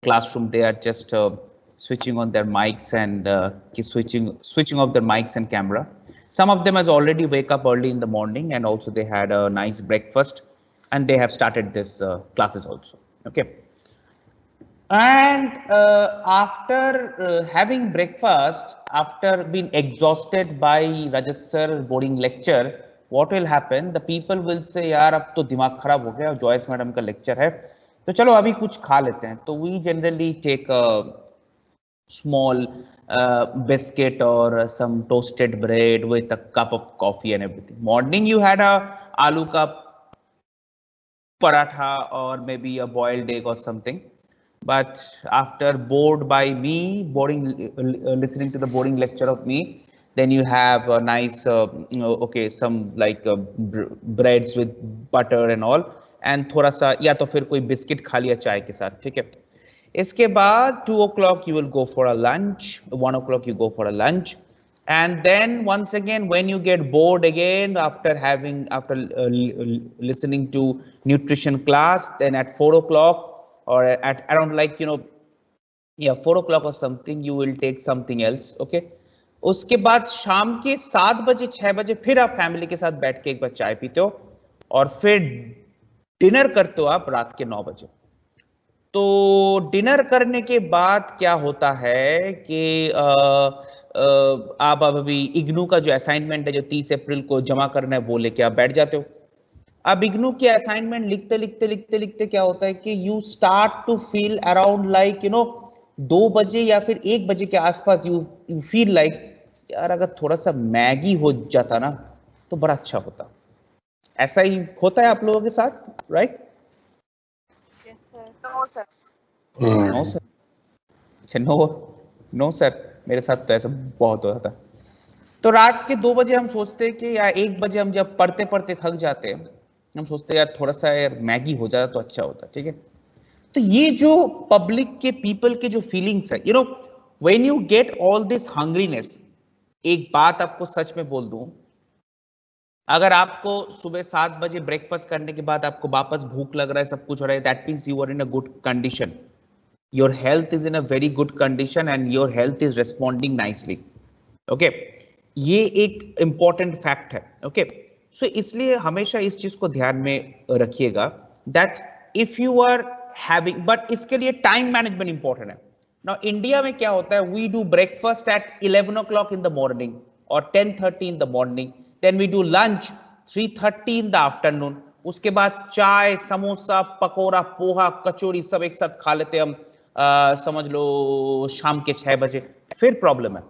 classroom, they are just switching on their mics and switching off their mics and camera. Some of them has already wake up early in the morning, and also they had a nice breakfast, and they have started this classes also. Okay. And after having breakfast, after being exhausted by Rajat sir boring lecture, what will happen? The people will say, यार अब तो दिमाग खराब हो गया, Joyce madam का lecture है, तो चलो अभी कुछ खा लेते हैं. तो we generally take a small biscuit or some toasted bread with a cup of coffee and everything. Morning you had a aloo ka paratha or maybe a boiled egg or something. But after bored by me, listening to the boring lecture of me, then you have a nice, okay, some like breads with butter and all, and थोड़ा सा या तो फिर कोई biscuit खा लिया चाय के साथ, ठीक है. इसके बाद 2 o'clock you will go for a lunch, 1 o'clock you go for a lunch, and then once again when you get bored again after listening to nutrition class, then at 4 o'clock or at around like 4 o'clock or something you will take something else. Okay. उसके बाद शाम के 7 बजे 6 बजे फिर आप family के साथ बैठ के एक बार चाय पीते हो और फिर डिनर करते हो आप रात के 9 बजे. तो डिनर करने के बाद क्या होता है कि आप अभी इग्नू का जो असाइनमेंट है जो 30 अप्रैल को जमा करना है वो लेके आप बैठ जाते हो. अब इग्नू के असाइनमेंट लिखते क्या होता है कि you start to feel around like 2 बजे या फिर 1 बजे के आसपास यू फील लाइक यार अगर थोड़ा सा मैगी हो जाता ना तो बड़ा अच्छा होता. ऐसा ही होता है आप लोगों के साथ, right? No sir. No sir. अच्छा, नो सर, मेरे साथ तो ऐसा बहुत होता था. तो रात के 2 बजे हम सोचते हैं कि या 1 बजे हम जब पढ़ते पढ़ते थक जाते हैं, हम सोचते हैं यार थोड़ा सा यार मैगी हो जाता तो अच्छा होता. ठीक है. तो ये जो पब्लिक के पीपल के जो फीलिंग्स है, when you get all this hungriness, एक बात आपको सच में बोल दूं, अगर आपको सुबह 7 बजे ब्रेकफास्ट करने के बाद आपको वापस भूख लग रहा है, सब कुछ हो रहा है, that means you are in a good condition, your health is in a very good condition and your health is responding nicely. Okay, ये एक इंपॉर्टेंट फैक्ट है. ओके, सो इसलिए हमेशा इस चीज को ध्यान में रखिएगा that if you are having, but इसके लिए टाइम मैनेजमेंट इंपॉर्टेंट है. नाउ इंडिया में क्या होता है, we do breakfast at 11 o'clock in the morning or 10:30 in the morning, then we do lunch 3:30 in the afternoon. उसके बाद चाय, समोसा, पकोड़ा, पोहा, कचौड़ी सब एक साथ खा लेते हम, समझ लो शाम के 6 बजे. फिर प्रॉब्लम है,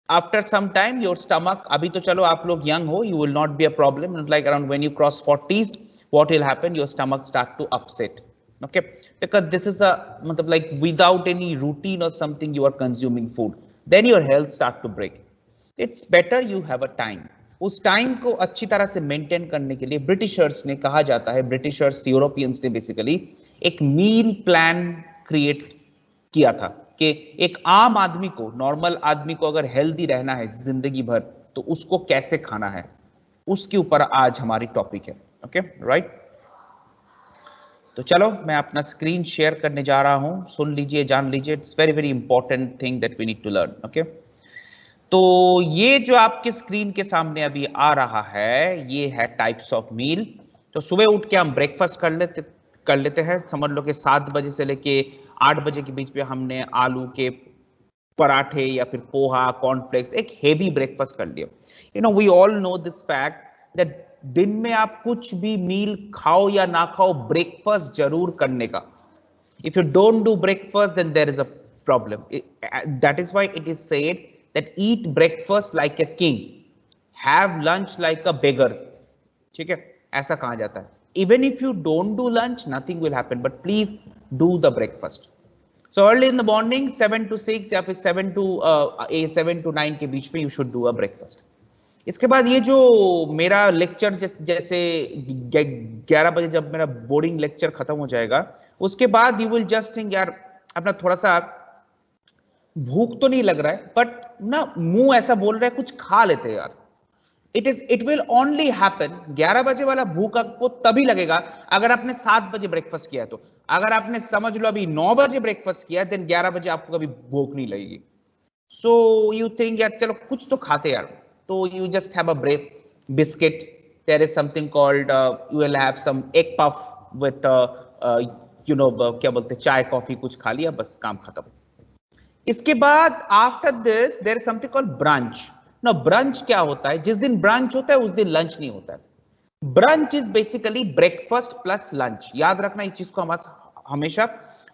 after some time your stomach, अभी तो चलो आप लोग यंग हो, you will not be a problem, like around when you cross 40s what will happen, your stomach start to upset. Okay, because this is a matlab like without any routine or something you are consuming food, then your health start to break. It's better you have a time. उस time को अच्छी तरह से maintain करने के लिए Britishers ने, कहा जाता है ब्रिटिशर्स, यूरोपियंस ने बेसिकली एक मील प्लान क्रिएट किया था कि एक आम आदमी को, नॉर्मल आदमी को अगर हेल्दी रहना है जिंदगी भर तो उसको कैसे खाना है, उसके ऊपर आज हमारी टॉपिक है. Okay, right. तो चलो मैं अपना स्क्रीन शेयर करने जा रहा हूं, सुन लीजिए, जान लीजिए. It's very very important thing that we need to learn. Okay, तो ये जो आपके स्क्रीन के सामने अभी आ रहा है, ये है टाइप्स ऑफ मील. तो सुबह उठ के हम ब्रेकफास्ट कर लेते हैं. समझ लो कि 7 बजे से लेके 8 बजे के बीच में हमने आलू के पराठे या फिर पोहा, कॉर्नफ्लेक्स, एक हेवी ब्रेकफास्ट कर लिया. We all know this fact that दिन में आप कुछ भी मील खाओ या ना खाओ, ब्रेकफास्ट जरूर करने का. If you don't do breakfast then there is a problem. That is why it is said that eat breakfast like a king, have lunch like a beggar. ठीक है, ऐसा कहा जाता है. Even if you don't do lunch, nothing will happen, but please do the breakfast. So early in the morning 7 to 6 या फिर 7 to 9 के बीच में you should do a breakfast. इसके बाद ये जो मेरा लेक्चर जैसे 11 बजे जब मेरा बोर्डिंग लेक्चर खत्म हो जाएगा, उसके बाद यू विल जस्ट थिंक यार अपना थोड़ा सा भूख तो नहीं लग रहा है, बट ना मुंह ऐसा बोल रहा है कुछ खा लेते हैं यार. इट विल ओनली हैपन 11 बजे वाला भूख आपको तभी लगेगा अगर आपने 7 बजे ब्रेकफास्ट किया। तो अगर आपने समझ लो अभी 9 बजे ब्रेकफास्ट किया, देन 11 बजे आपको कभी भूख नहीं लगेगी। सो यू थिंक यार चलो कुछ तो खाते यार, तो you just have a break biscuit, there is something called you will have some egg puff with you know क्या बोलते चाय कॉफी कुछ खा लिया, बस काम खत्म। इसके बाद after this there is something called brunch. ना ब्रंच क्या होता है? जिस दिन ब्रंच होता है उस दिन लंच नहीं होता है। Brunch is basically breakfast plus lunch. याद रखना इस चीज को हमेशा,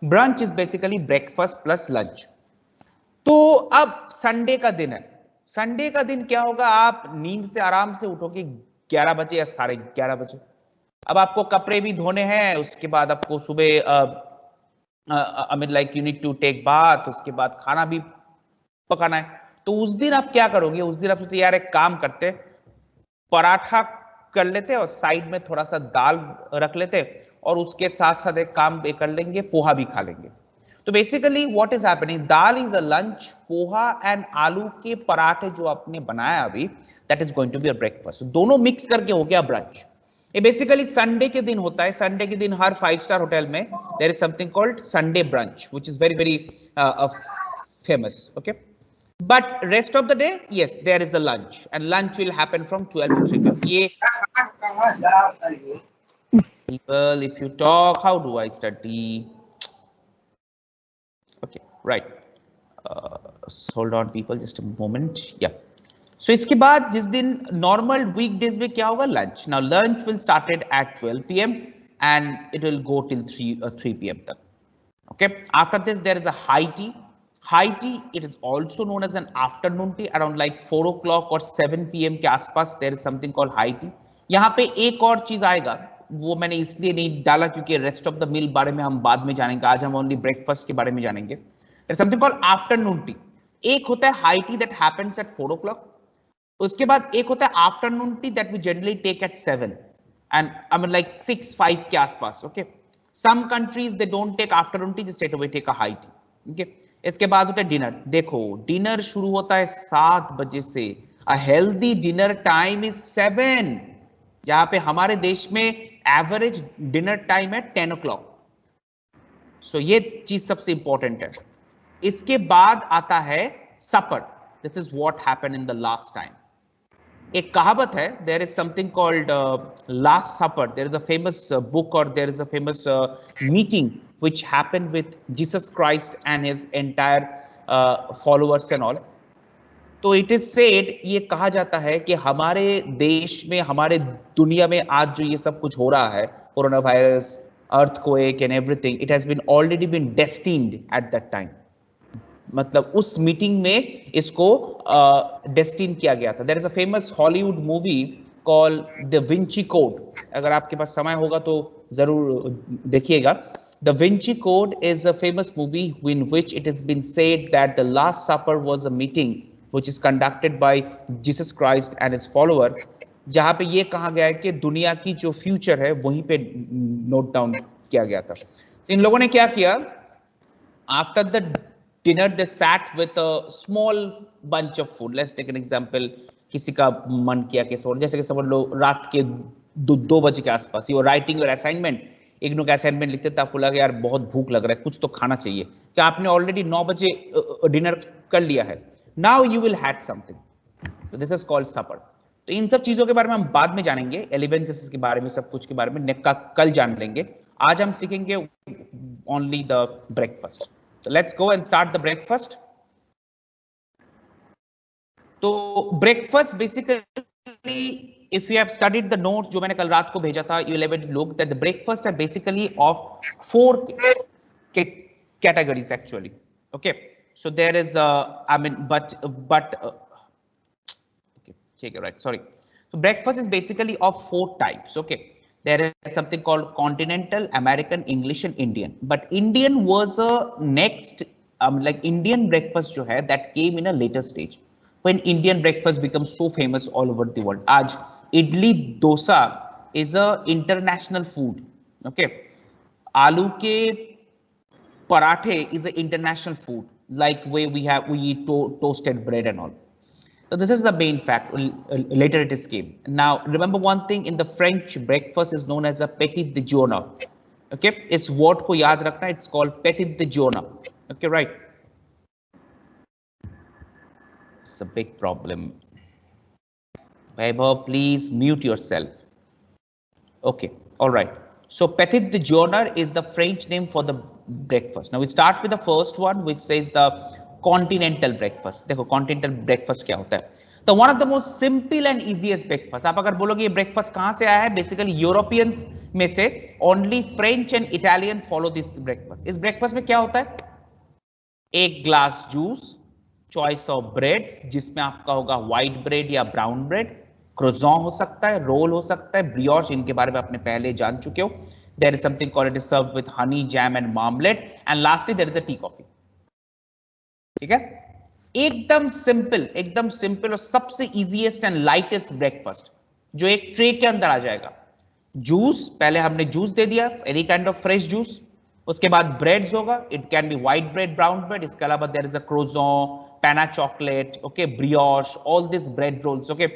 brunch is basically breakfast plus lunch. तो अब संडे का दिन है, संडे का दिन क्या होगा? आप नींद से आराम से उठोगे 11 बजे या 11:30 बजे। अब आपको कपड़े भी धोने हैं, उसके बाद आपको सुबह I mean like you need to take bath, उसके बाद खाना भी पकाना है। तो उस दिन आप क्या करोगे? उस दिन आप सोचते यार एक काम करते, पराठा कर लेते और साइड में थोड़ा सा दाल रख लेते, और उसके साथ साथ एक काम कर लेंगे, पोहा भी खा लेंगे। तो basically what is happening, dal is a lunch, poha and आलू के पराठे जो आपने बनाया अभी, that is going to be a breakfast. दोनों मिक्स करके हो गया ब्रंच। ये बेसिकली संडे के दिन होता है। संडे के दिन हर 5 स्टार होटल में there is something called Sunday brunch which is very very famous. Okay, but rest of the day, yes, there is a lunch, and lunch will happen from 12 to 3 p.m. People, if you talk, how do I study? Okay, right. Hold on people, just a moment. Yeah, so इसके बाद जिस दिन normal weekdays में क्या होगा? Lunch. Now lunch will started at 12 p.m. and it will go till 3 p.m. तक. Okay, after this there is a high tea. High tea, it is also known as an afternoon tea, around like 4 o'clock or 7 p.m. के आसपास there is something called high tea. यहाँ पे एक और चीज आएगा, वो मैंने इसलिए नहीं डाला क्योंकि रेस्ट ऑफ द मील बारे में हम बाद में जानेंगे, आज हम ओनली ब्रेकफास्ट के बारे में जानेंगे। there is something called afternoon tea. एक होता है high tea that happens at 4 o'clock, उसके बाद एक होता है afternoon tea that we generally take at 7 and I mean like 6-5 के आसपास। Okay, some countries they don't take afternoon tea, straight away take a high tea. Okay, इसके बाद होता है डिनर। देखो डिनर शुरू होता है 7 बजे से, a healthy dinner time is 7, जहां पे हमारे देश में एवरेज डिनर टाइम है 10 o'clock। सो ये चीज सबसे इंपॉर्टेंट है। इसके बाद आता है supper, this is what happened in the last time. एक कहावत है, there is something called last supper, there is a famous book और there is a famous meeting which happened with Jesus Christ and his entire followers and all. तो it is said, ये कहा जाता है कि हमारे देश में, हमारे दुनिया में आज जो ये सब कुछ हो रहा है, corona virus, earthquake and everything, it has been already been destined at that time. मतलब उस मीटिंग में इसको डेस्टिन किया गया था। There is a famous Hollywood movie called Da Vinci Code, अगर आपके पास समय होगा तो जरूर देखिएगा। Da Vinci Code is a famous movie in which it has been said that the Last Supper was a meeting which is conducted by Jesus Christ and his follower, जहां पे ये कहा गया है कि दुनिया की जो फ्यूचर है वहीं पे नोट डाउन किया गया था। इन लोगों ने क्या किया, after the dinner they sat with a small bunch of food. Let's take an example, किसी का मन किया कि जैसे कि समझ लो रात के 2 बजे के आसपास you writing your assignment, IGNOU का असाइनमेंट लिखते थे, आपको लगा यार बहुत भूख लग रहा है, कुछ तो खाना चाहिए, क्या आपने ऑलरेडी 9 बजे डिनर कर लिया है, now you will have something, तो दिस इज कॉल्ड सपर। तो इन सब चीजों के बारे में हम बाद में जानेंगे, एलिवेंसेस के बारे में, सब कुछ के बारे में कल जान लेंगे। आज हम सीखेंगे only the breakfast. So let's go and start the breakfast. तो breakfast basically, if you have studied the notes जो मैंने कल रात को भेजा था, you will have looked that the breakfast are basically of 4 categories actually. Okay, so there is I mean okay, take it right, sorry. So breakfast is basically of 4 types. Okay, there is something called continental, American, English and Indian, but Indian was a next like Indian breakfast जो है that came in a later stage when Indian breakfast becomes so famous all over the world. आज idli dosa is a international food. Okay, आलू के parathe is an international food, like way we eat toasted bread and all. So this is the main fact. Later it escaped. Now remember one thing, in the French, breakfast is known as a petit déjeuner. Okay, इस word को याद रखना, it's called petit déjeuner. Okay, right. It's a big problem. Vaibhav, please mute yourself. Okay, all right. So petit déjeuner is the French name for the breakfast. Now we start with the first one, which says the continental breakfast. देखो continental breakfast क्या होता है? तो one of the most simple and easiest breakfast. आप अगर बोलोगे ये breakfast कहाँ से आया है? Basically Europeans में से only French and Italian follow this breakfast. इस breakfast में क्या होता है? एक glass juice, choice of breads, जिसमें आपका होगा व्हाइट ब्रेड या ब्राउन ब्रेड, क्रोज़ॉन हो सकता है, रोल हो सकता है, ब्रियोश, इनके बारे में आपने पहले जान चुके हो. There is something called, it is served with honey, jam and marmalade, and lastly there is a tea coffee. ठीक है, एकदम सिंपल और सबसे इजीएस्ट एंड लाइटेस्ट ब्रेकफास्ट जो एक ट्रे के अंदर आ जाएगा. जूस, पहले हमने जूस दे दिया, any kind of fresh juice. उसके बाद ब्रेड्स होगा, it can be white bread, brown bread. इसके अलावा there is a croissant, pain au chocolat, okay, brioche, all this bread rolls. Okay,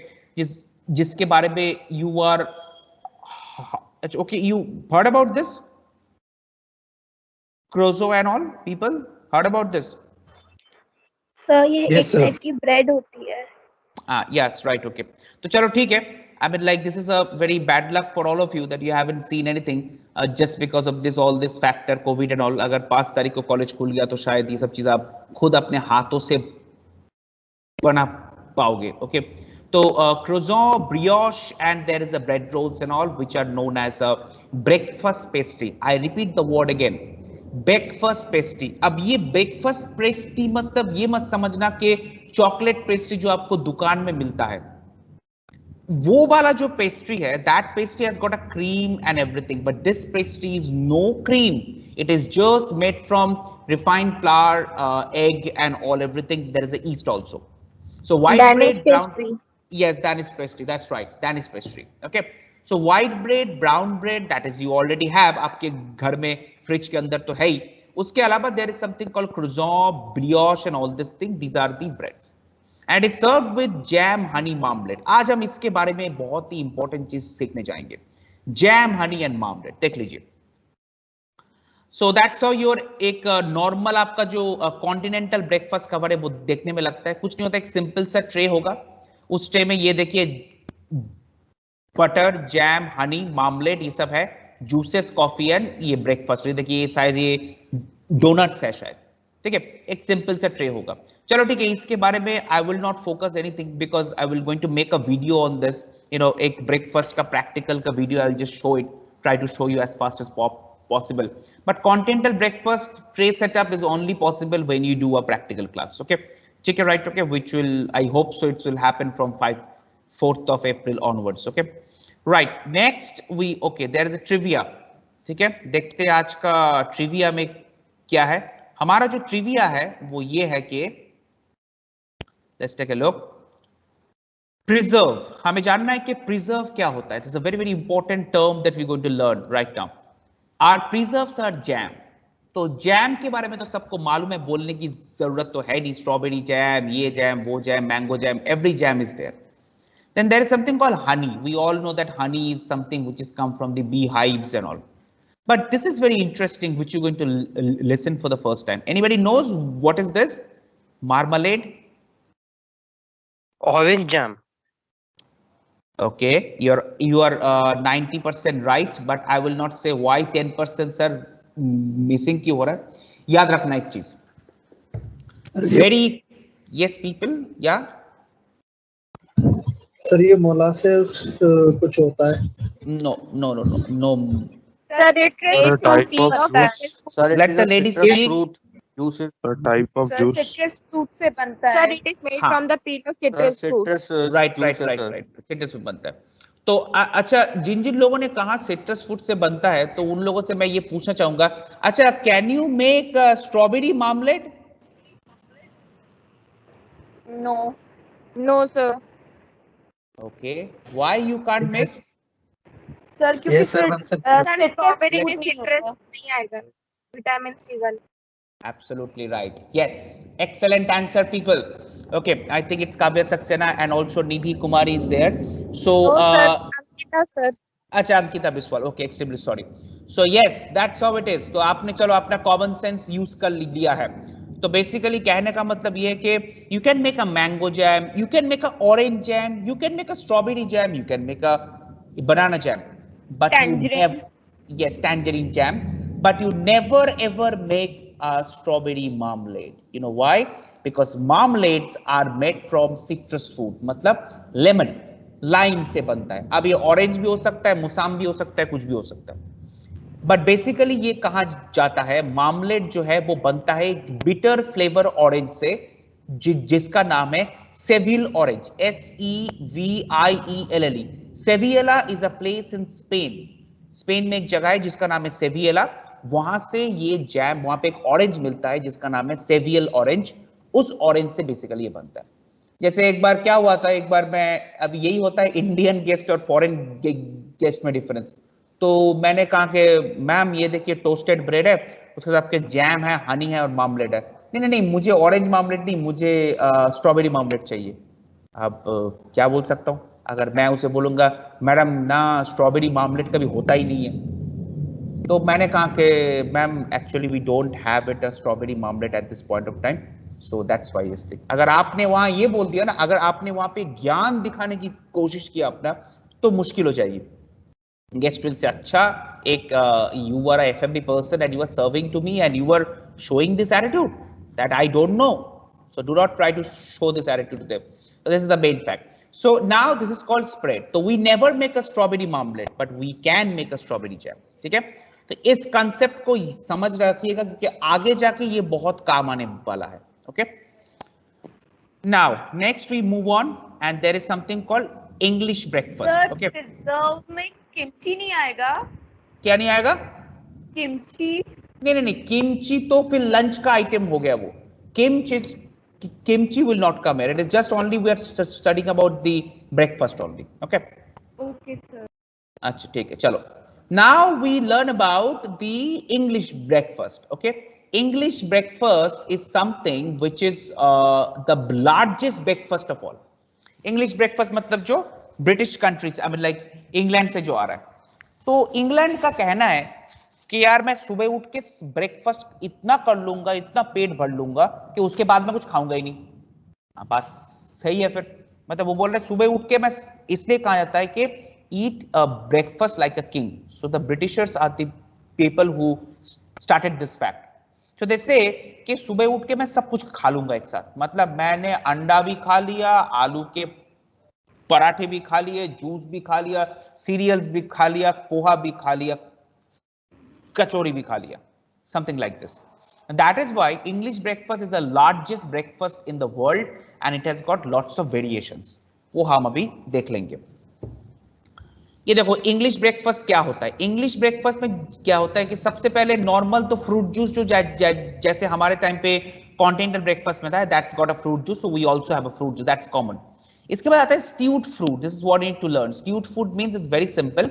जिसके बारे में you are okay, you heard about this croissant and all? People heard about this? Sir, ये एक type की bread होती है. Yes, right, okay. तो चलो ठीक है. I mean, like, this is a very bad luck for all of you that you haven't seen anything just because of this, all this factor, COVID and all. अगर 5 तारीख को college खुल गया तो शायद ये सब चीज आप खुद अपने हाथों से बना पाओगे. ओके, तो croissant, brioche, and there is a bread rolls and all, which are known as a breakfast pastry. I repeat the word again, breakfast pastry. अब ये breakfast pastry मतलब ये मत समझना कि चॉकलेट पेस्ट्री जो आपको दुकान में मिलता है वो वाला जो पेस्ट्री है, that pastry has got a cream and everything, but this pastry is no cream. It is just made from refined flour, egg, and all everything. There is a yeast also. So white bread, brown. Yes, Danish pastry. That's right, Danish pastry. Okay. So white bread, brown bread, that is you already have. आपके घर में fridge के अंदर तो है ही. उसके अलावा there is something called croissant, brioche, and all this thing. These are the breads. And it's served with jam, honey, marmalade. आज हम इसके बारे में बहुत ही इंपॉर्टेंट चीज सीखने जाएंगे. Jam, honey and marmalade. देख लीजिए. सो दैट्स हाउ योर एक नॉर्मल आपका जो कॉन्टिनेंटल ब्रेकफास्ट कवर है वो देखने में लगता है. कुछ नहीं होता, एक सिंपल सा ट्रे होगा. उस ट्रे में ये देखिए बटर, जैम, हनी, मार्मलेड, ये सब है. जूसेस, कॉफी एंड ये ब्रेकफास्ट. ये देखिए ये शायद ये डोनट्स है शायद. ठीक है, एक सिंपल सा ट्रे होगा. चलो ठीक है, इसके बारे में I will not focus anything because I will going to make a video on this. You know, एक ब्रेकफास्ट का प्रैक्टिकल का video I will just show it, try to show you as fast as possible. But continental breakfast tray setup is only possible when you do a practical class. Okay, check it right. Okay, which will, I hope so, it will happen from 4th of April onwards. Okay, right. Next we, okay, there is a trivia. ठीक है, देखते हैं आज का trivia में क्या है. हमारा जो ट्रिविया है वो ये है कि let's take a look. Preserve. हमें जानना है कि preserve क्या होता है. This is a very very important term that we're going to learn right now. Our preserves are jam. तो जैम के बारे में तो सबको मालूम है, बोलने की जरूरत तो है नहीं. स्ट्रॉबेरी जैम, ये जैम, वो jam, mango jam, every jam is there. Then there is something called honey. We all know that honey is something which is come from the beehives and all. But this is very interesting, which you're going to listen for the first time. Anybody knows what is this? Marmalade? Orange jam. Okay, you are 90% right, but I will not say why 10% sir missing क्यों हो रहा है. याद रखना एक चीज. Very, yes people, yeah. Sir ये molasses कुछ होता है? No. Sir, it's a type of juice. Sir, Let the ladies speak. fruit juice. A type of juice. citrus fruit से बनता है. Sir, it is made from the peel of citrus fruit. Right. Citrus fruit बनता है. तो अच्छा, जिन लोगों ने कहा सिट्रस फ्रूट से बनता है, तो उन लोगों से मैं ये पूछना चाहूंगा, अच्छा, can you make strawberry marmalade? No sir. Okay, why you can't make? Sir, क्योंकि स्ट्रॉबेरी में सिट्रस नहीं आएगा, विटामिन सी वाला. Absolutely right. Yes, excellent answer people. Okay, I think it's Kavya Saxena and also Nidhi Kumari is there. So, No, sir. Ankita, sir. अच्छा Ankita Biswal. Okay, extremely sorry. So yes, that's how it is. तो आपने चलो अपना common sense use कर लिया है. तो basically कहने का मतलब ये है कि you can make a mango jam, you can make a orange jam, you can make a strawberry jam, you can make a banana jam, but you never, yes, tangerine jam, but you never ever make a strawberry marmalade. You know why? Because marmalades are made from citrus fruit, मतलब lemon, lime से बनता है. अब ये orange भी हो सकता है, मुसाम भी हो सकता है, कुछ भी हो सकता है. बट बेसिकली ये कहा जाता है, मार्मलेड जो है वो बनता है बिटर फ्लेवर ऑरेंज से, जिसका नाम है Seville orange, SEVIELLE. Sevilla is a place in Spain. Spain में एक जगह है जिसका नाम है सेवियला. वहां से ये जैम, वहां पे एक ऑरेंज मिलता है जिसका नाम है सेवियल ऑरेंज. उस ऑरेंज से बेसिकली ये बनता है. जैसे एक बार क्या हुआ था, एक बार मैं, अब यही होता है इंडियन गेस्ट और फॉरेन गेस्ट में डिफरेंस. तो मैंने कहा कि मैम ये देखिए टोस्टेड ब्रेड है, उसके साथ आपके जैम है, हनी है और मार्मलेड है. नहीं नहीं नहीं, मुझे ऑरेंज मार्मलेड नहीं, मुझे स्ट्रॉबेरी मार्मलेड चाहिए. अब क्या बोल सकता हूँ, अगर मैं उसे बोलूंगा मैडम ना स्ट्रॉबेरी मार्मलेड कभी होता ही नहीं है. तो मैंने कहा कि ma'am actually we don't have it a strawberry marmalade at this point of time. So that's why this thing. अगर आपने वहां ये बोल दिया ना, अगर आपने वहां पे ज्ञान दिखाने की कोशिश की अपना, तो मुश्किल हो जाएगी. गेस्ट विल से अच्छा एक you are a FMB person and you are serving to me and you are showing this attitude that I don't know. So do not try to show this attitude to them. So this is the main fact. So now this is called spread. So we never make a strawberry marmalade, but we can make a strawberry jam. ठीक है? तो इस concept को समझ रखिएगा क्योंकि आगे जाके ये बहुत काम आने वाला है. Okay. Now, next we move on, and there is something called English breakfast. Sir, okay. dessert में किमची नहीं आएगा? क्या नहीं आएगा? किमची? नहीं, किमची तो फिर लंच का आइटम हो गया वो. Kimchi will not come here. It is just only we are studying about the breakfast only. Okay. Okay, sir. अच्छा ठीक है, चलो. Now we learn about the English breakfast. Okay. English breakfast is something which is the largest breakfast of all. English breakfast मतलब जो British countries, I mean like England से जो आ रहा है. तो England का कहना है कि यार मैं सुबह उठ के ब्रेकफास्ट इतना कर लूंगा, इतना पेट भर लूंगा कि उसके बाद मैं कुछ खाऊंगा ही नहीं. बात सही है फिर. मतलब वो बोल रहे सुबह उठ के मैं, इसलिए कहा जाता है कि eat a breakfast like a king. So the Britishers are the people who started this fact. तो जैसे कि सुबह उठ के मैं सब कुछ खा लूंगा एक साथ. मतलब मैंने अंडा भी खा लिया, आलू के पराठे भी खा लिए, जूस भी खा लिया, सीरियल्स भी खा लिया, पोहा भी खा लिया, कचौरी भी खा लिया, something like this. And that is why English breakfast is the largest breakfast in the world and it has got lots of variations. वो हम अभी देख लेंगे. ये देखो इंग्लिश ब्रेकफास्ट क्या होता है. इंग्लिश ब्रेकफास्ट में क्या होता है कि सबसे पहले नॉर्मल तो फ्रूट जूस जो जैसे हमारे टाइम पे कॉन्टिनेंटल ब्रेकफास्ट में था, that's got a fruit juice, so we also have a fruit juice, that's common. इसके बाद आता है stewed fruit. This is what you need to learn. Stewed food means it's very simple,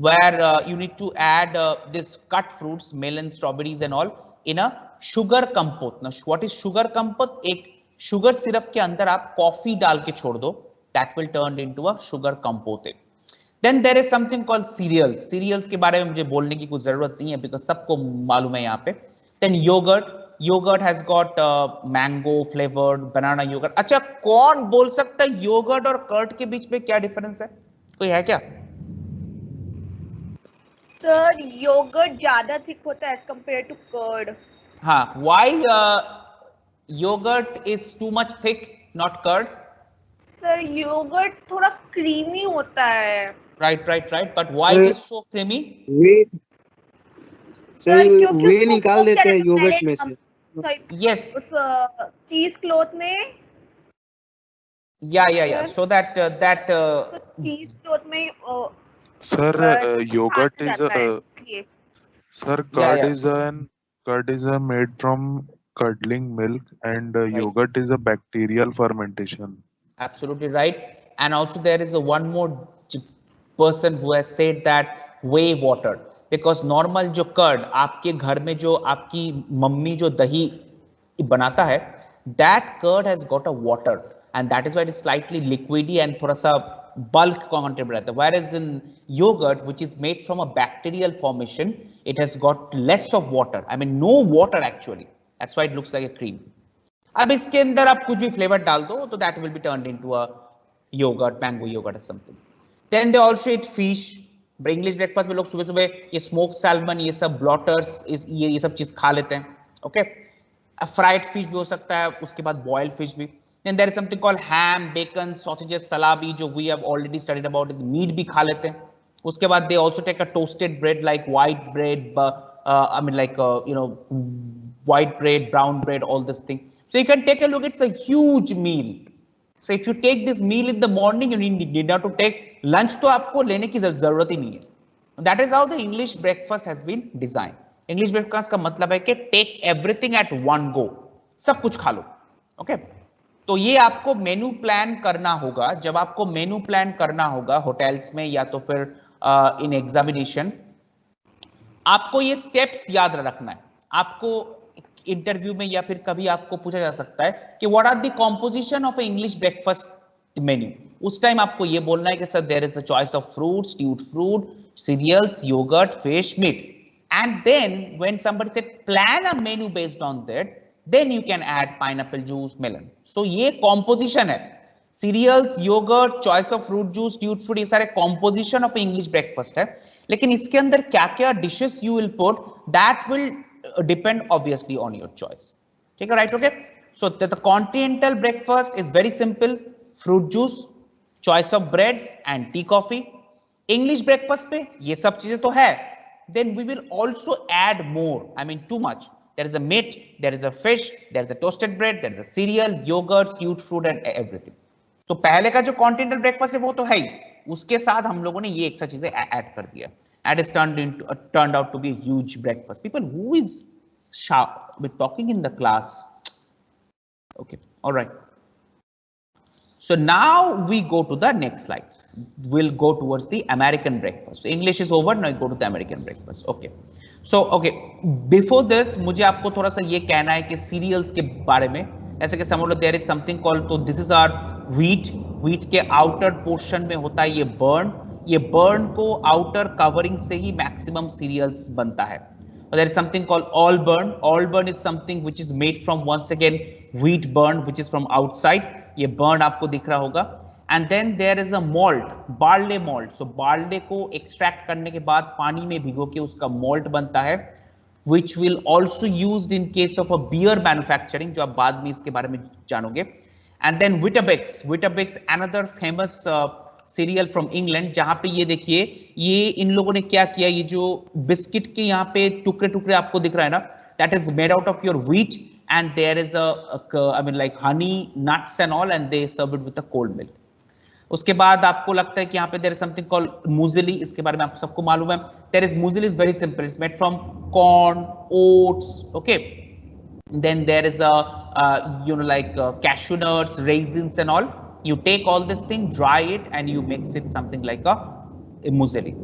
where you need to add this cut fruits, melon, strawberries and all in a sugar compote. ना what is sugar कंपोट? एक sugar syrup के अंदर आप coffee डाल के छोड़ दो, that will turn into a sugar compote. Then there is something called cereals. Cereals के बारे में मुझे बोलने की कुछ जरूरत नहीं है because सबको मालूम है यहाँ पे. Then yogurt. Yogurt has got mango flavored, banana yogurt. अच्छा कौन बोल सकता है yogurt और curd के बीच में क्या डिफरेंस है? कोई है क्या? Sir, yogurt ज़्यादा thick होता है as compared to curd. हाँ, why yogurt is too much thick, not curd? Sir, yogurt थोड़ा creamy होता है. Right. But why it is so creamy? वे निकाल देते हैं योगर्ट में से. Yes. उस cheese cloth में. Yeah. So that cheese cloth में. Sir, yogurt is curd is made from curdling milk and yogurt is a bacterial fermentation. Absolutely right. And also there is a one more person who has said that whey water, because normal जो curd आपके घर में जो आपकी mummy जो दही बनाता है that curd has got a water, and that is why it is slightly liquidy and थोड़ा सा bulk content रहता है. Whereas in yogurt, which is made from a bacterial formation, it has got less of water. I mean, no water actually. That's why it looks like a cream. अब इसके अंदर आप कुछ भी फ्लेवर डाल दो तो that will be turned into a yogurt, mango yogurt or something. Then they also eat fish. English breakfast में लोग सुबह सुबह ये स्मोक सैल्मन, ये सब ब्लॉटर्स, ये सब चीज खा लेते हैं. ओके, फ्राइड फिश भी हो सकता है, उसके बाद बॉइल्ड फिश भी. Then there is something called ham, bacon, sausages, salami, जो we have already studied about it. Meat भी खा लेते हैं. उसके बाद they also take a toasted bread like white bread, I mean like white bread, brown bread, all this thing. So you can take a look. It's a huge meal. So if you take this meal in the morning, you need not to take lunch. तो आपको लेने की जरूरत ही नहीं है. That is how the English breakfast has been designed. English breakfast का मतलब है कि take everything at one go. सब कुछ खा लो. Okay? तो ये आपको मेनू प्लान करना होगा. जब आपको मेनू प्लान करना होगा होटल्स में या तो फिर इन एग्जामिनेशन, आपको ये स्टेप्स याद रखना है. आपको इंटरव्यू में या फिर कभी आपको पूछा जा सकता है कि what are the composition of a English breakfast menu. उस टाइम आपको ये बोलना है कि sir there is a choice of fruit, stewed fruit, cereals, yoghurt, fish, meat. And then when somebody say plan a menu based on that, then you can add pineapple juice, melon. So ये composition है. Cereals, yogurt, choice of fruit juice, stewed fruit, ये सारे composition of English breakfast है. लेकिन इसके अंदर क्या-क्या dishes you will put, that will depend obviously on your choice. ठीक है, right? Okay. So the continental breakfast is very simple: fruit juice, choice of breads and tea, coffee. English breakfast पे ये सब चीजें तो है. Then we will also add more. I mean too much. There is a meat, there is a fish, there is a toasted bread, there is a cereal, yogurt, stewed fruit and everything. तो पहले का जो continental breakfast है वो तो है ही, उसके साथ हम लोगों ने ये एक्स्ट्रा चीजें ऐड कर दिया. And it's turned out to be a huge breakfast. People, who is talking in the class? Okay, all right. So now we go to the next slide. We'll go towards the American breakfast. So English is over. Now we go to the American breakfast. Okay. So okay. Before this, मुझे आपको थोड़ा सा ये कहना है कि cereals के बारे में. ऐसे कि समझ लो there is something called, तो this is our wheat. Wheat के outer portion में होता है ये burn. ये burn को outer covering से ही maximum cereals बनता है. There is something called all burn. All burn is something which is made from, once again, wheat burn, which is from outside. ये burn आपको दिख रहा होगा. And then there is a malt, barley malt. So barley को extract करने के बाद पानी में भिगो के उसका malt बनता है, which will also used in case of a beer manufacturing, जो आप बाद में इसके बारे में जानोगे. And then Weetabix. Weetabix, another famous cereal from England, जहाँ पे ये देखिए, ये इन लोगों ने क्या किया, ये जो बिस्किट के यहाँ पे टुकड़े टुकड़े आपको दिख रहा है ना, that is made out of your wheat, and there is I mean like honey, nuts and all, and they serve it with a cold milk. उसके बाद आपको लगता है कि यहाँ पे there is something called muesli. इसके बारे में आपको सबको मालूम है. There is muesli is very simple. It's made from corn, oats. Okay. Then there is cashew nuts, raisins and all. You take all this thing, dry it, and you mix it something like a muesli.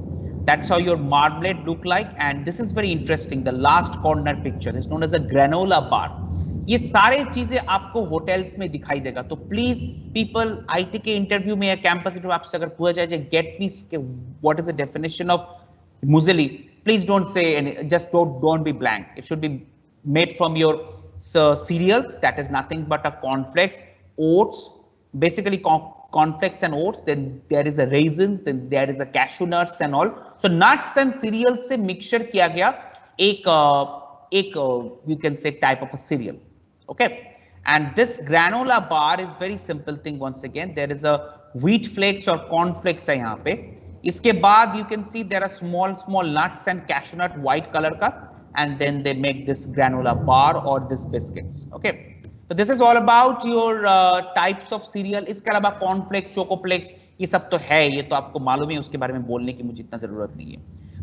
That's how your marmalade look like. And this is very interesting. The last corner picture is known as a granola bar. ये सारे चीजें आपको hotels में दिखाई देगा. तो please people, IT के interview में या कैंपस इंटरव्यू आपसे अगर पूछा जाए get me what is the definition of muesli, please don't say, just don't be blank. It should be made from your cereals, that is nothing but a cornflakes, oats, basically cornflakes and oats. Then there is a raisins, then there is a cashew nuts and all. So nuts and cereals से mixture किया गया एक you can say type of a cereal. Okay, and this granola bar is very simple thing. Once again, there is a wheat flakes or corn flakes है यहाँ पे. इसके बाद you can see there are small nuts and cashew nut white color का, and then they make this granola bar or this biscuits. Okay, so this is all about your types of cereal. इसके अलावा corn flakes, choco flakes, ये सब तो है, ये तो आपको मालूम है, उसके बारे में बोलने की मुझे इतना जरूरत नहीं है.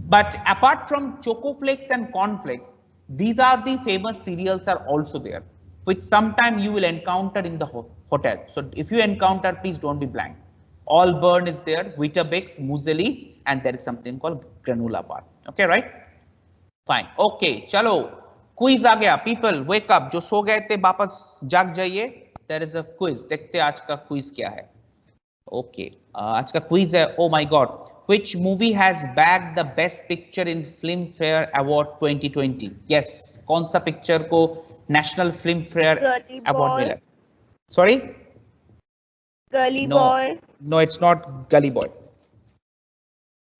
But apart from choco flakes and corn flakes, these are the famous cereals are also there, which sometime you will encounter in the hotel. So if you encounter, please don't be blank. All burn is there, Weetabix, muesli, and there is something called granola bar. Okay, right? Fine. Okay, chalo. Quiz आ गया, people wake up, जो सो गए थे वापस जाग जाइए, there is a quiz, देखते हैं आज का क्विज क्या है। ओके आज का क्विज है, oh my God, which movie has bagged the best picture in Filmfare award 2020? Yes, कौन सा पिक्चर को national Filmfare Gully award Boy. मिला? Sorry, Gully no Boy. No, it's not Gully Boy.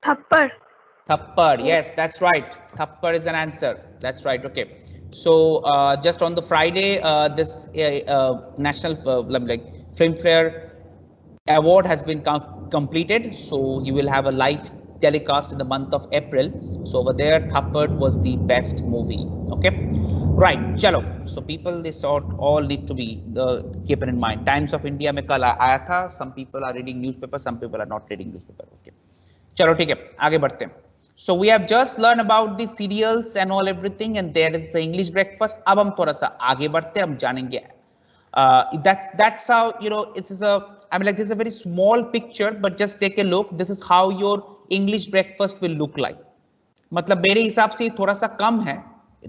Thappad. Thappad, yes, that's right. Thappad is an answer. That's right. Okay. So just on the Friday, this national like Filmfare award has been completed. So you will have a live telecast in the month of April. So over there, Thappad was the best movie. Okay. Right. Chalo. So people, they sort all need to be keep it in mind. Times of India में कल आया था. Some people are reading newspaper. Some people are not reading newspaper. Okay. चलो ठीक है, आगे बढ़ते हैं। So we have just learned about the cereals and all everything, and there is the English breakfast. अब हम थोड़ा सा आगे बढ़ते हैं, हम जानेंगे। That's how, you know, it is a, I mean, like, this is a very small picture, but just take a look. This is how your English breakfast will look like. मतलब मेरे हिसाब से थोड़ा सा कम है।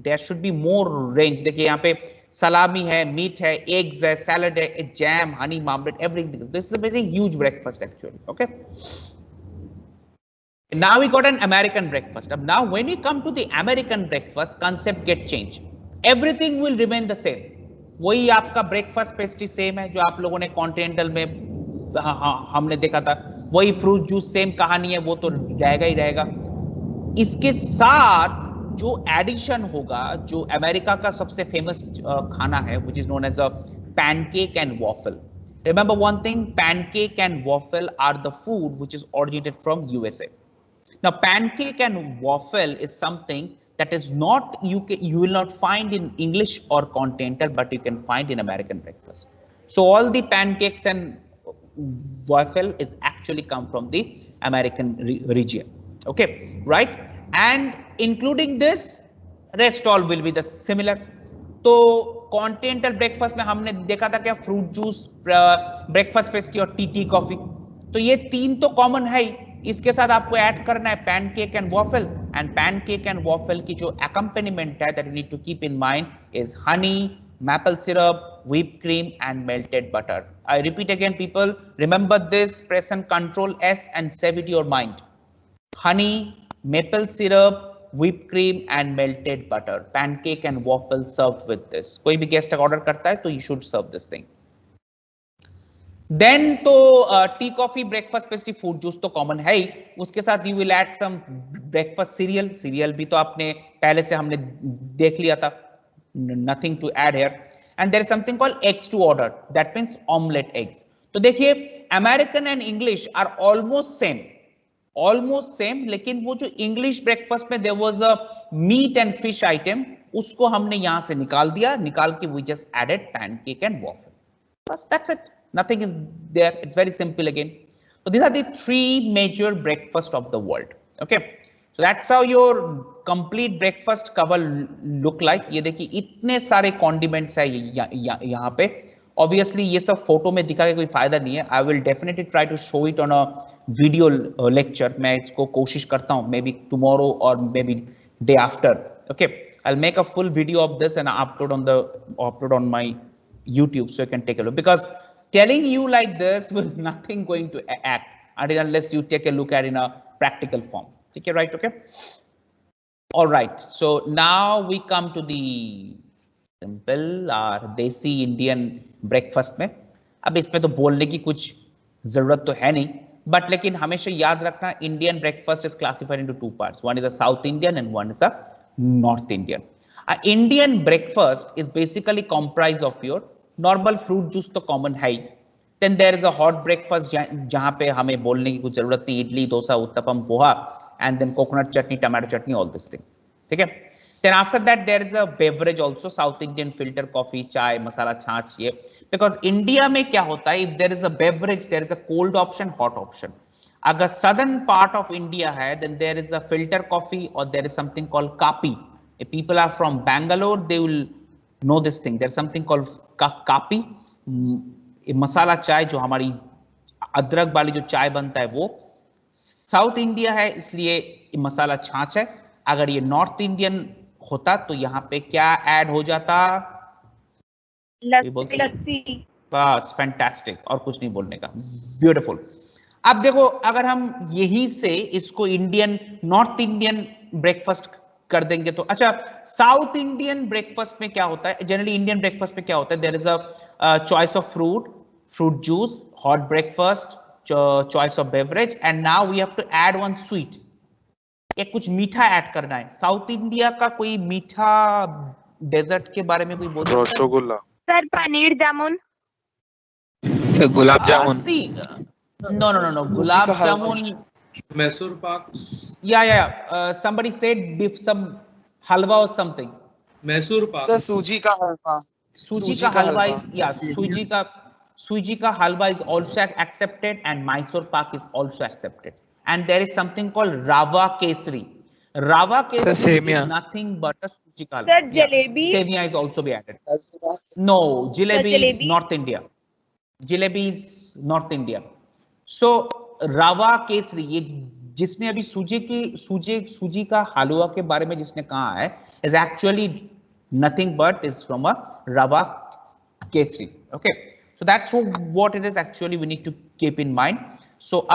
There should be more range. देखिए यहाँ पे सलामी है, मीट है, एग्स है, सैलड है, jam, Honey marmalade, everything. This is a very huge breakfast actually. Okay. Now we got an American breakfast. Now when we come to the American breakfast, concept get changed. Everything will remain the same. वही आपका breakfast pastry same है जो आप लोगों ने continental में हमने देखा था, वही फ्रूट जूस सेम कहानी है, वो तो रहेगा ही रहेगा। इसके साथ जो एडिशन होगा, जो अमेरिका का सबसे फेमस खाना है, which is known as a pancake and waffle. Remember one thing, pancake and waffle are the food which is originated from USA. Now, pancake and waffle is something that is not, you will not find in English or continental, but you can find in American breakfast. So all the pancakes and waffle is actually come from the American region. Okay, right? And including this, rest all will be the similar. तो continental breakfast में हमने देखा था क्या, fruit juice, breakfast pastry और tea coffee. तो ये तीन तो कॉमन है ही, इसके साथ आपको ऐड करना है pancake and waffle. And pancake and waffle की जो अकम्पनीमेंट है that you need to keep in mind is honey, maple syrup, whipped cream and melted butter. I repeat again, people, remember this, press and control S and save it your mind. Honey, maple syrup, whipped cream and melted butter. Pancake and waffle served with this. कोई भी guest order करता है तो you should serve this thing. Then तो tea coffee, breakfast pastry, food juice तो common है ही, उसके साथ you will add some breakfast cereal. Cereal भी तो आपने पहले से हमने देख लिया था, nothing to add here. And there is something called eggs to order, that means omelette eggs. तो देखिए American and English are almost same, लेकिन वो जो इंग्लिश ब्रेकफास्ट में there was a meat and fish item, उसको हमने यहां से निकाल दिया, निकाल के we just added pancake and waffle, बस that's it, nothing is there, it's very simple again. So these are the three major breakfast of the world. Okay, so that's how your complete breakfast cover look like. ये देखिए इतने सारे condiments है यहाँ पे। Obviously ये सब photo में दिखा के कोई फायदा नहीं है। I will definitely try to show it on a video lecture. मैं इसको कोशिश करता हूँ, maybe tomorrow or maybe day after. Okay, I'll make a full video of this and upload on my YouTube so you can take a look, because telling you like this will nothing going to act unless you take a look at in a practical form. Okay, right? Okay. All right. So now we come to the simple or desi Indian breakfast में। अब इसमें तो बोलने की कुछ जरूरत तो है नहीं, but लेकिन हमेशा याद रखना, Indian breakfast is classified into two parts. One is a South Indian and one is a North Indian. Indian breakfast is basically comprised of your normal fruit juice तो कॉमन है ही, then there is a hot breakfast जहां पे हमें बोलने की कुछ जरूरत नहीं, idli, dosa, uttapam, poha, and then coconut chutney, tomato chutney, all this thing, ठीक है। Then after that there is a beverage also, South Indian filter coffee, chai, masala छाछ, ये बिकॉज इंडिया में क्या होता है, if there is a beverage there is a cold option, hot option. अगर southern part of India है then there is a filter coffee और there is something called kaapi. If people are from Bangalore they will know this thing, there's something called kaapi, masala chai, जो हमारी अदरक वाली जो चाय बनता है वो। साउथ इंडिया है इसलिए मसाला छाछ है। अगर ये नॉर्थ इंडियन होता तो यहाँ पे क्या ऐड हो जाता? लस्सी। बस फैंटास्टिक, और कुछ नहीं बोलने का, ब्यूटीफुल। अब देखो, अगर हम यही से इसको इंडियन, नॉर्थ इंडियन ब्रेकफास्ट कर देंगे तो अच्छा, साउथ इंडियन ब्रेकफास्ट में क्या होता है? जनरली इंडियन ब्रेकफास्ट में क्या होता है? There is a choice of fruit juice, hot breakfast, choice of beverage, and now we have to add one sweet. एक कुछ मीठा ऐड करना है। साउथ इंडिया का कोई मीठा डेजर्ट के बारे में कोई बोल सकता है? Rasgulla. Sir paneer jamun. Sir gulab jamun. No gulab jamun, Mysore pak. somebody said some halwa or something. Mysore pak. Sir सूजी का हलवा। सूजी का हलवा is, सूजी का हलवा is also accepted, and Mysore pak is also accepted, and there is something called rava kesari. Rava kesari is nothing but a suji का halwa. Sir jalebi. Sevia is also be added. No, jalebi is North India. Jalebi is North India. So rava kesari, ये जिसने अभी सूजी का हलवा के बारे में जिसने कहा है, is actually nothing but is from a rava kesari. Okay, so that's what it is actually we need to keep in mind. So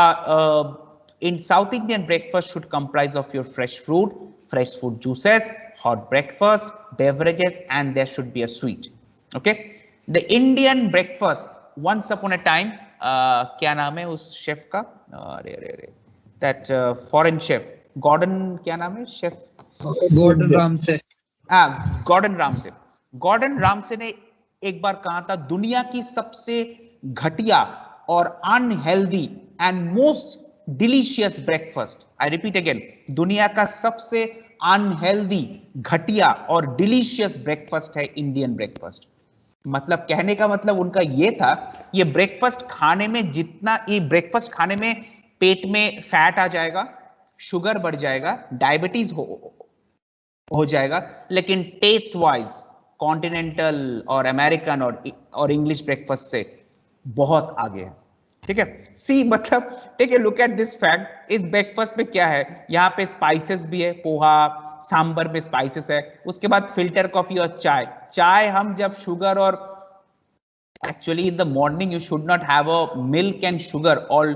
in South Indian, breakfast should comprise of your fresh fruit juices, hot breakfast, beverages, and there should be a sweet. Okay, the Indian breakfast, once upon a time, क्या नाम है उस chef का? अरे that foreign chef, Gordon, क्या नाम है chef? Gordon Ramsay. Gordon Ramsay ने एक बार कहा था, दुनिया की सबसे घटिया और unhealthy and most delicious breakfast, I repeat again, दुनिया का सबसे अनहेल्दी, घटिया और डिलीशियस ब्रेकफास्ट है इंडियन ब्रेकफास्ट। मतलब कहने का मतलब उनका ये था, ये ब्रेकफास्ट खाने में जितना, ये ब्रेकफास्ट खाने में पेट में फैट आ जाएगा, शुगर बढ़ जाएगा, डायबिटीज हो जाएगा, लेकिन टेस्ट वाइज कॉन्टिनेंटल और अमेरिकन और इंग्लिश ब्रेकफास्ट से बहुत आगे है। ठीक है, सी मतलब take a look at this fact, इस ब्रेकफास्ट में क्या है, यहाँ पे स्पाइसेस भी है, पोहा सांबर में स्पाइसेस है, उसके बाद फिल्टर कॉफी और चाय हम जब शुगर और actually in the morning you should not have a milk and sugar all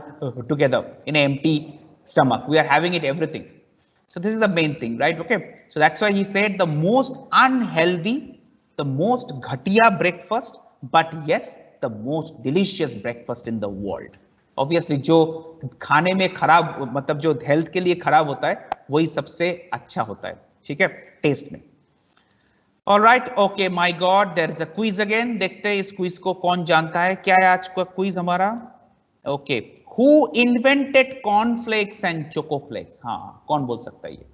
together in an empty stomach. We are having it everything. So this is the main thing, right? Okay, so that's why he said the most unhealthy, the most ghatiya breakfast, but yes, the most delicious breakfast in the world. Obviously जो खाने में खराब, मतलब जो health के लिए खराब होता है, वही सबसे अच्छा होता है, ठीक है, टेस्ट में। All right, okay, my God, there is a quiz again. देखते हैं इस क्विज को कौन जानता है। क्या है आज का क्विज हमारा? Okay, who invented cornflakes and chocoflakes? हाँ, कौन बोल सकता है ये?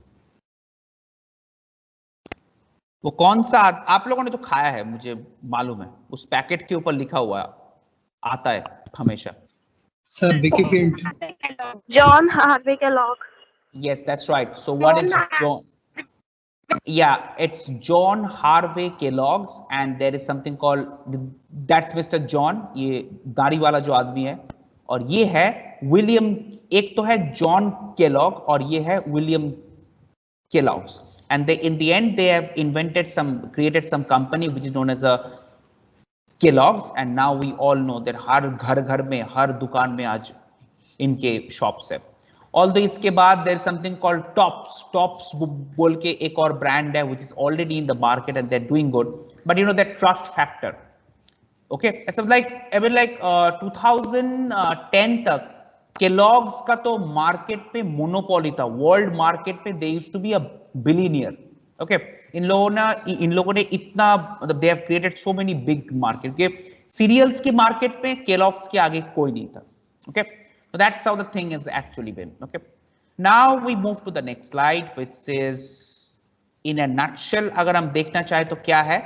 वो कौन सा, आप लोगों ने तो खाया है, मुझे मालूम है, उस पैकेट के ऊपर लिखा हुआ आता है हमेशा। Sir विकीफील्ड। John Harvey Kellogg. Yes, that's right. So what is John? Yeah, it's John Harvey Kellogg's, and there is something called, that's Mr. John, ये दाढ़ी वाला जो आदमी है, और ये है विलियम, एक तो है जॉन केलॉग और ये है William Kellogg's, and they in the end they have created some company which is known as a Kellogg's, and now we all know that हर घर में, हर दुकान में आज इनके शॉप्स है। Although इसके बाद there is something called Tops बोल के एक और ब्रांड है which is already in the market and they're doing good, but you know that trust factor, okay, it's like 2010 तक Kellogg's का तो मार्केट पे मोनोपोली था, वर्ल्ड मार्केट पे they used to be a billionaire, okay, इन लोगों ने इतना, मतलब they have created so many big market के सीरियल्स के मार्केट पे Kellogg's के आगे कोई नहीं था, okay. So that's how the thing is actually been. Okay. Now we move to the next slide, which is in a nutshell. अगर हम देखना चाहे तो क्या है,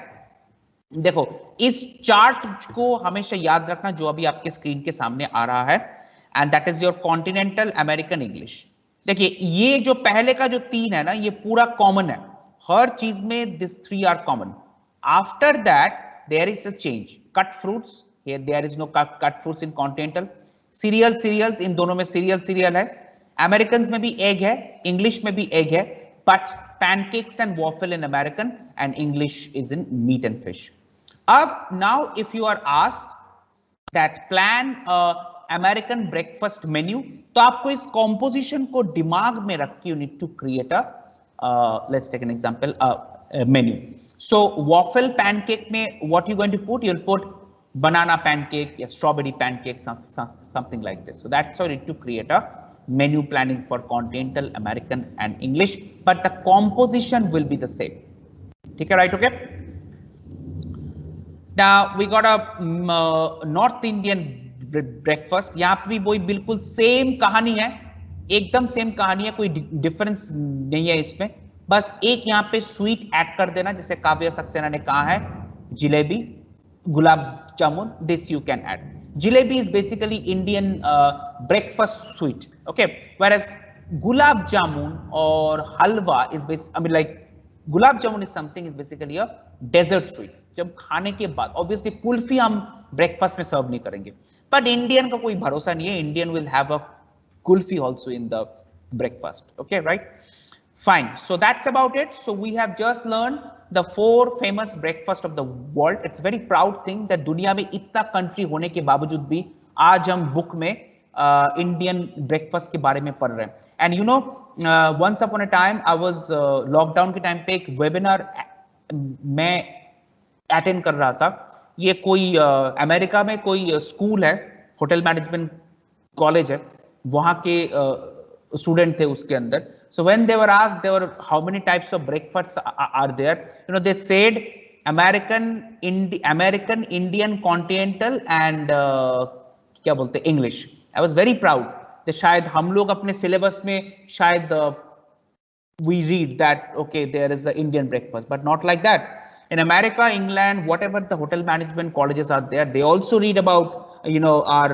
देखो इस चार्ट को हमेशा याद रखना जो अभी आपके स्क्रीन के सामने आ रहा है, and that is your continental American English. देखिए ये जो पहले का जो 3 है ना, ये पूरा कॉमन है, हर चीज में this 3 are common. After that there is a change. Cut fruits, here there is no cut fruits in continental. Cereals, इन दोनों में सीरियल है, अमेरिकन में भी एग है, इंग्लिश में भी एग है, but pancakes and waffle in American, and English is in meat and fish. Now if you are asked that plan a American breakfast menu, तो आपको इस composition को दिमाग में रख के you need to create a let's take an example, a menu. So waffle pancake में what you going to put? You'll put banana pancake, yeah, strawberry pancake, something like this. So that's how you need to create a menu planning for continental American and English, but the composition will be the same. Okay, right? Okay. Now we got a North Indian breakfast. यहाँ पे भी वही बिल्कुल same कहानी है, एकदम same कहानी है, कोई डिफरेंस नहीं है इसमें, बस एक यहाँ पे स्वीट ऐड कर देना, जैसे काव्या सक्सेना ने कहा है, jalebi, gulab jamun, this you can add. Jalebi is basically Indian breakfast sweet, okay, whereas gulab jamun or halwa is basically, I mean, like gulab jamun is something, is basically a dessert sweet. जब खाने के बाद obviously कुल्फी हम breakfast में सर्व नहीं करेंगे, but Indian का कोई भरोसा नहीं है, Indian will have a kulfi also in the breakfast. Okay, right? Fine. So that's about it. So we have just learned the 4 famous breakfast of the world. It's a very proud thing that दुनिया में इतना country होने के बावजूद भी आज हम book में Indian breakfast के बारे में पढ़ रहे हैं. And you know, once upon a time I was lockdown के time पे एक webinar मैं attend कर रहा था. ये कोई अमेरिका में कोई स्कूल है, होटल मैनेजमेंट कॉलेज है, वहाँ के स्टूडेंट थे उसके अंदर. So when they were asked, there were how many types of breakfasts are there? You know, they said American, Indian, continental, and क्या बोलते हैं, English. I was very proud that शायद हम लोग अपने सिलेबस में शायद we read that okay there is an Indian breakfast, but not like that. In America, England, whatever the hotel management colleges are there, they also read about, you know, our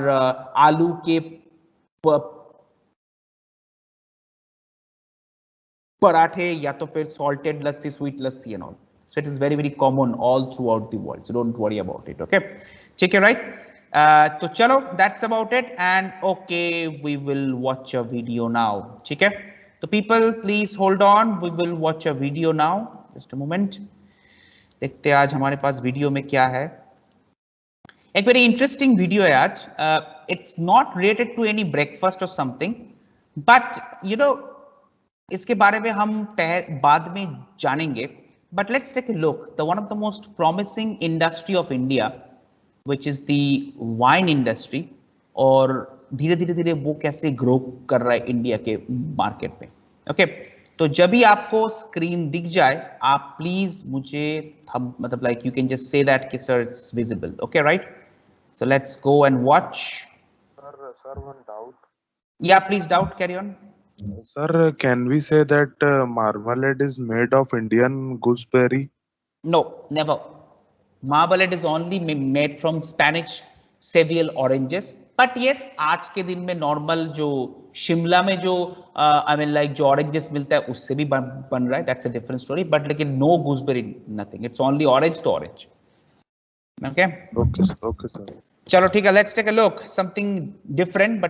aloo ke parathe ya to fir salted lassi, sweet lassi and all. So it is very, very common all throughout the world. So don't worry about it. Okay, check it right. So chalo, that's about it. And okay, we will watch a video now. Okay, so people, please hold on. We will watch a video now. Just a moment. देखते हैं आज हमारे पास video में क्या है. एक very interesting video है आज. It's not related to any breakfast और समथिंग, बट यू नो इसके बारे में हम बाद में जानेंगे. But let's take a look. The one of the most promising industry of India which is the wine industry, और धीरे धीरे धीरे वो कैसे ग्रो कर रहा है इंडिया के मार्केट पे. ओके, तो जब भी आपको स्क्रीन दिख जाए आप प्लीज मुझे मतलब like you can just say that कि sir it's visible. Okay, right? So let's go and watch. Sir, one doubt. या please doubt, carry on. Sir, can we say that marmalade is made of Indian gooseberry? No, never. Marmalade is only made from Spanish Seville oranges. But yes, आज के दिन में normal जो शिमला में जो I mean like जो oranges मिलता है उससे भी बन रहा है. That's a different story. But लेकिन no gooseberry, nothing. It's only orange to orange. Okay, Okay, sir. चलो ठीक है. Let's take a look. Something different but